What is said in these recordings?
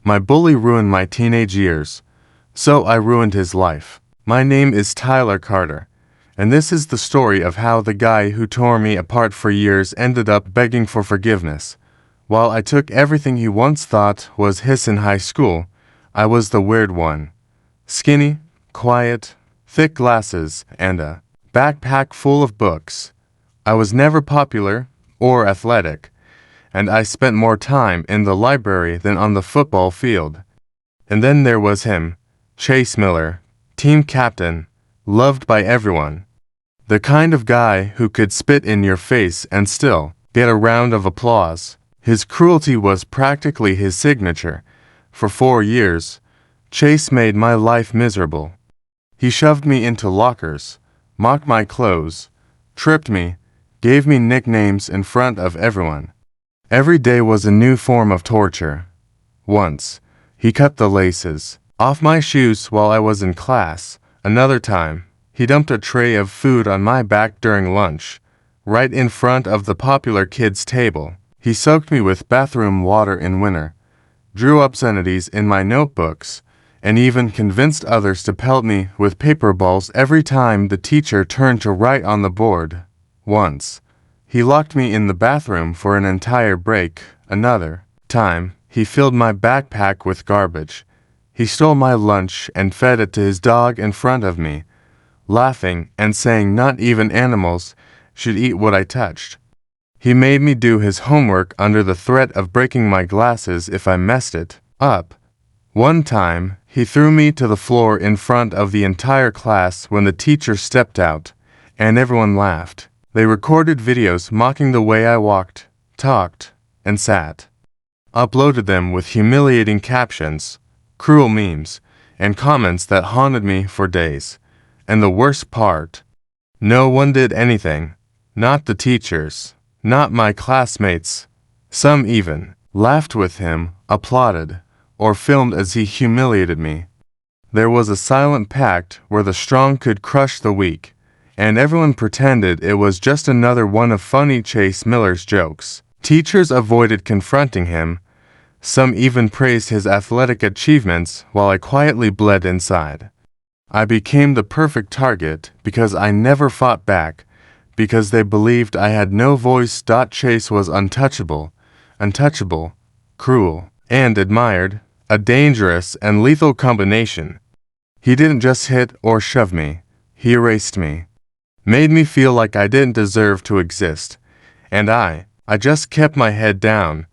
My bully ruined my teenage years, so I ruined his life. My name is Tyler Carter, and this is the story of how the guy who tore me apart for years ended up begging for forgiveness. While I took everything he once thought was his in high school, I was the weird one. Skinny, quiet, thick glasses, and a backpack full of books. I was never popular or athletic, and I spent more time in the library than on the football field. And then there was him, Chase Miller, team captain, loved by everyone. The kind of guy who could spit in your face and still get a round of applause. His cruelty was practically his signature. For 4 years, Chase made my life miserable. He shoved me into lockers, mocked my clothes, tripped me, gave me nicknames in front of everyone. Every day was a new form of torture. Once, he cut the laces off my shoes while I was in class. Another time, he dumped a tray of food on my back during lunch, right in front of the popular kids' table. He soaked me with bathroom water in winter, drew obscenities in my notebooks, and even convinced others to pelt me with paper balls every time the teacher turned to write on the board. Once, he locked me in the bathroom for an entire break. Another time, he filled my backpack with garbage. He stole my lunch and fed it to his dog in front of me, laughing and saying not even animals should eat what I touched. He made me do his homework under the threat of breaking my glasses if I messed it up. One time, he threw me to the floor in front of the entire class when the teacher stepped out, and everyone laughed. They recorded videos mocking the way I walked, talked, and sat. Uploaded them with humiliating captions, cruel memes, and comments that haunted me for days. And the worst part, no one did anything. Not the teachers. Not my classmates. Some even laughed with him, applauded, or filmed as he humiliated me. There was a silent pact where the strong could crush the weak, and everyone pretended it was just another one of funny Chase Miller's jokes. Teachers avoided confronting him. Some even praised his athletic achievements while I quietly bled inside. I became the perfect target because I never fought back, because they believed I had no voice. Chase was untouchable, cruel, and admired, a dangerous and lethal combination. He didn't just hit or shove me, he erased me, made me feel like I didn't deserve to exist, and I just kept my head down,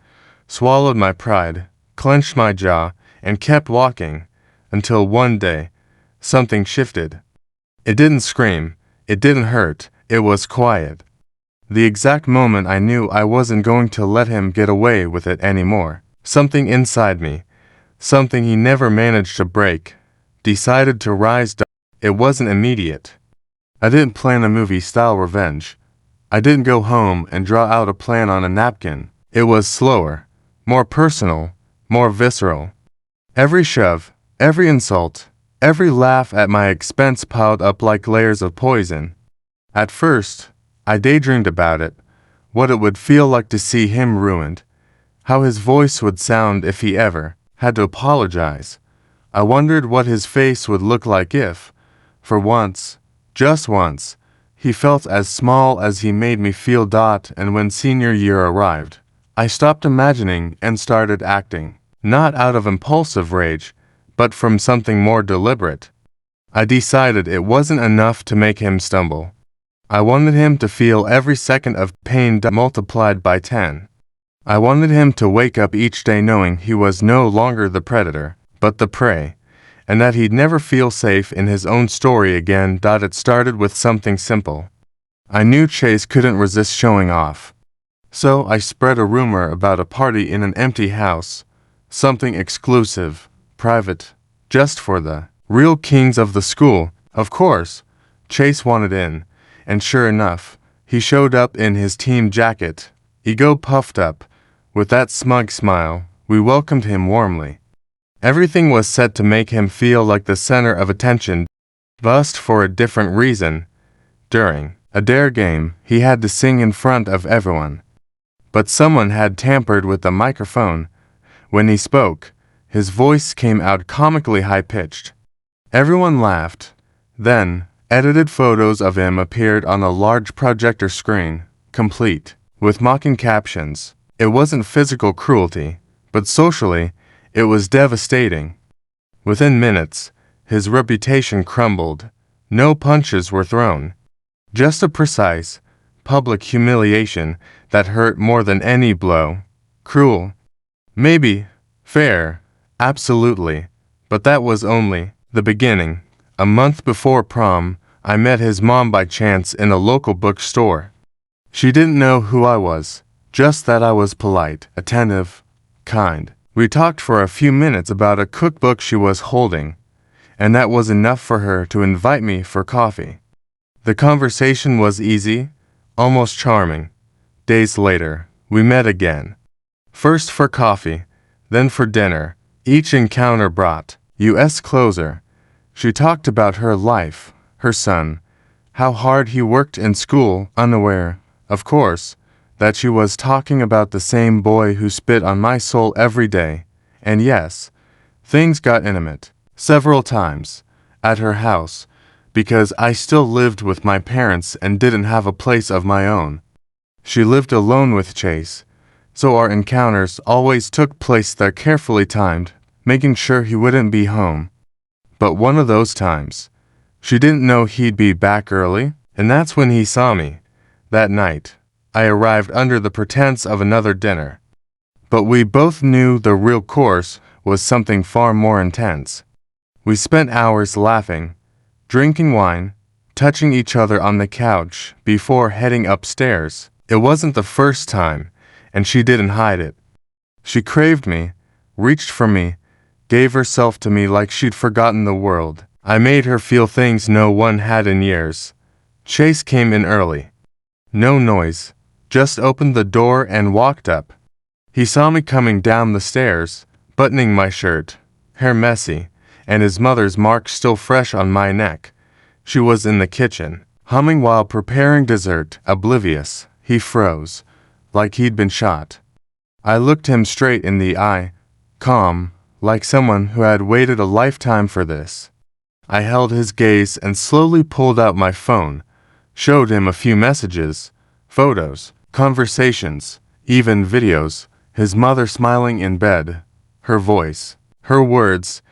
swallowed my pride, clenched my jaw, and kept walking, until one day, something shifted. It didn't scream, it didn't hurt, it was quiet. The exact moment I knew I wasn't going to let him get away with it anymore. Something inside me, something he never managed to break, decided to rise. It wasn't immediate. I didn't plan a movie-style revenge. I didn't go home and draw out a plan on a napkin. It was slower, more personal, more visceral. Every shove, every insult, every laugh at my expense piled up like layers of poison. At first, I daydreamed about it, what it would feel like to see him ruined, how his voice would sound if he ever had to apologize. I wondered what his face would look like if, for once, just once, he felt as small as he made me feel. And when senior year arrived, I stopped imagining and started acting, not out of impulsive rage, but from something more deliberate. I decided it wasn't enough to make him stumble. I wanted him to feel every second of pain multiplied by 10. I wanted him to wake up each day knowing he was no longer the predator, but the prey, and that he'd never feel safe in his own story again. It started with something simple. I knew Chase couldn't resist showing off. So I spread a rumor about a party in an empty house, something exclusive, private, just for the real kings of the school. Of course, Chase wanted in. And sure enough, he showed up in his team jacket, ego puffed up. With that smug smile, we welcomed him warmly. Everything was set to make him feel like the center of attention, but for a different reason. During a dare game, he had to sing in front of everyone. But someone had tampered with the microphone. When he spoke, His voice came out comically high-pitched. Everyone laughed. Then, edited photos of him appeared on a large projector screen, complete with mocking captions. It wasn't physical cruelty, but socially, it was devastating. Within minutes, his reputation crumbled. No punches were thrown. Just a precise, public humiliation that hurt more than any blow. Cruel. Maybe. Fair. Absolutely. But that was only the beginning. A month before prom, I met his mom by chance in a local bookstore. She didn't know who I was, just that I was polite, attentive, kind. We talked for a few minutes about a cookbook she was holding, and that was enough for her to invite me for coffee. The conversation was easy, almost charming. Days later, we met again. First for coffee, then for dinner. Each encounter brought us closer. She talked about her life, her son, how hard he worked in school, unaware, of course, that she was talking about the same boy who spit on my soul every day. And yes, things got intimate. Several times. At her house. Because I still lived with my parents and didn't have a place of my own. She lived alone with Chase, so our encounters always took place there, carefully timed, making sure he wouldn't be home. But one of those times, she didn't know he'd be back early, and that's when he saw me. That night, I arrived under the pretense of another dinner. But we both knew the real course was something far more intense. We spent hours laughing, drinking wine, touching each other on the couch before heading upstairs. It wasn't the first time, and she didn't hide it. She craved me, reached for me, gave herself to me like she'd forgotten the world. I made her feel things no one had in years. Chase came in early. No noise, just opened the door and walked up. He saw me coming down the stairs, buttoning my shirt, hair messy, and his mother's mark still fresh on my neck. She was in the kitchen, humming while preparing dessert. Oblivious, he froze, like he'd been shot. I looked him straight in the eye, calm, like someone who had waited a lifetime for this. I held his gaze and slowly pulled out my phone, showed him a few messages, photos, conversations, even videos. His mother smiling in bed, her voice, her words,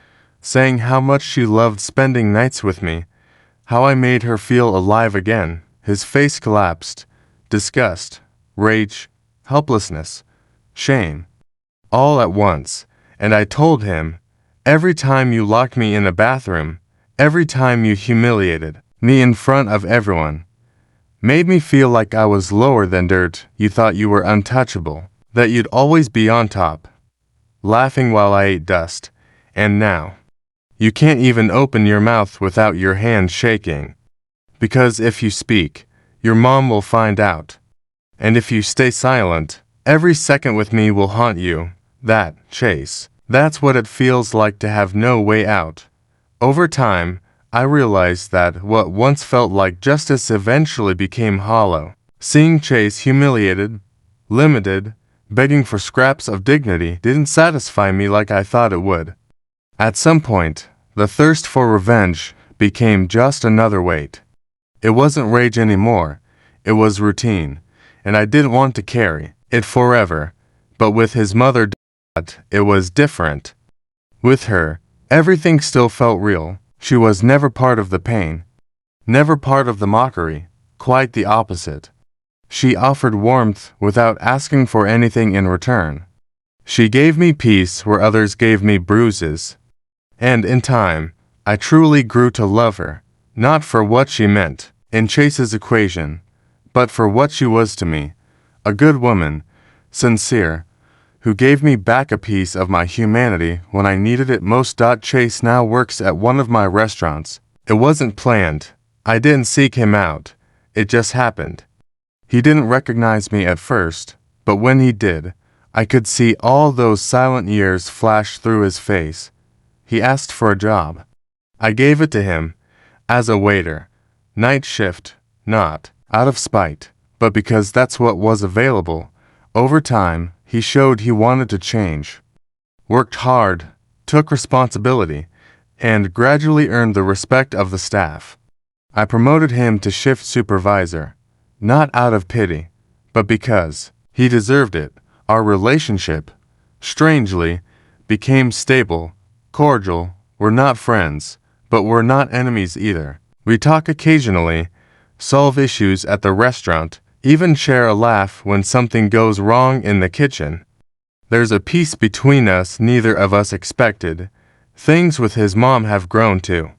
saying how much she loved spending nights with me, how I made her feel alive again. His face collapsed. Disgust, rage, helplessness, shame, all at once. And I told him, every time you locked me in a bathroom, every time you humiliated me in front of everyone, made me feel like I was lower than dirt, you thought you were untouchable, that you'd always be on top, laughing while I ate dust. And now, you can't even open your mouth without your hand shaking. Because if you speak, your mom will find out. And if you stay silent, every second with me will haunt you. That, Chase, that's what it feels like to have no way out. Over time, I realized that what once felt like justice eventually became hollow. Seeing Chase humiliated, limited, begging for scraps of dignity didn't satisfy me like I thought it would. At some point, the thirst for revenge became just another weight. It wasn't rage anymore, it was routine, and I didn't want to carry it forever. But with his mother, it was different. With her, everything still felt real. She was never part of the pain, never part of the mockery, quite the opposite. She offered warmth without asking for anything in return. She gave me peace where others gave me bruises. And in time, I truly grew to love her, not for what she meant in Chase's equation, but for what she was to me, a good woman, sincere, who gave me back a piece of my humanity when I needed it most. Chase now works at one of my restaurants. It wasn't planned. I didn't seek him out. It just happened. He didn't recognize me at first, but when he did, I could see all those silent years flash through his face. He asked for a job. I gave it to him, as a waiter, night shift, not out of spite, but because that's what was available. Over time, he showed he wanted to change. Worked hard, took responsibility, and gradually earned the respect of the staff. I promoted him to shift supervisor, not out of pity, but because he deserved it. Our relationship, strangely, became stable, cordial. We're not friends, but we're not enemies either. We talk occasionally, solve issues at the restaurant, even share a laugh when something goes wrong in the kitchen. There's a peace between us neither of us expected. Things with his mom have grown too.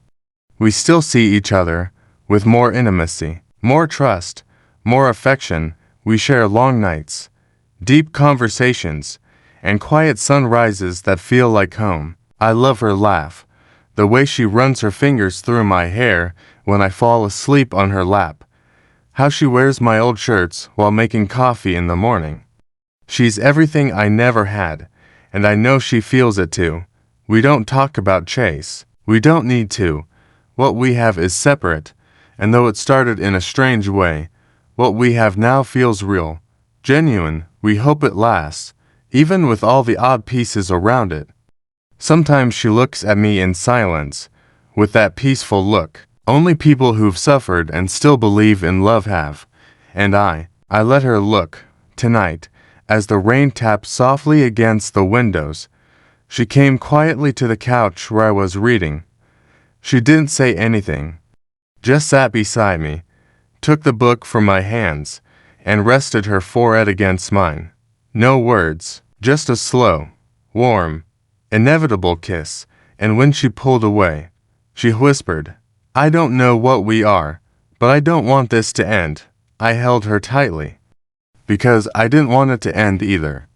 We still see each other, with more intimacy, more trust, more affection. We share long nights, deep conversations, and quiet sunrises that feel like home. I love her laugh, the way she runs her fingers through my hair when I fall asleep on her lap, how she wears my old shirts while making coffee in the morning. She's everything I never had, and I know she feels it too. We don't talk about Chase. We don't need to. What we have is separate, and though it started in a strange way, what we have now feels real, genuine. We hope it lasts, even with all the odd pieces around it. Sometimes she looks at me in silence, with that peaceful look only people who've suffered and still believe in love have. And I let her look, tonight, as the rain tapped softly against the windows. She came quietly to the couch where I was reading. She didn't say anything, just sat beside me, took the book from my hands, and rested her forehead against mine. No words, just a slow, warm, inevitable kiss, and when she pulled away, she whispered, "I don't know what we are, but I don't want this to end." I held her tightly, because I didn't want it to end either.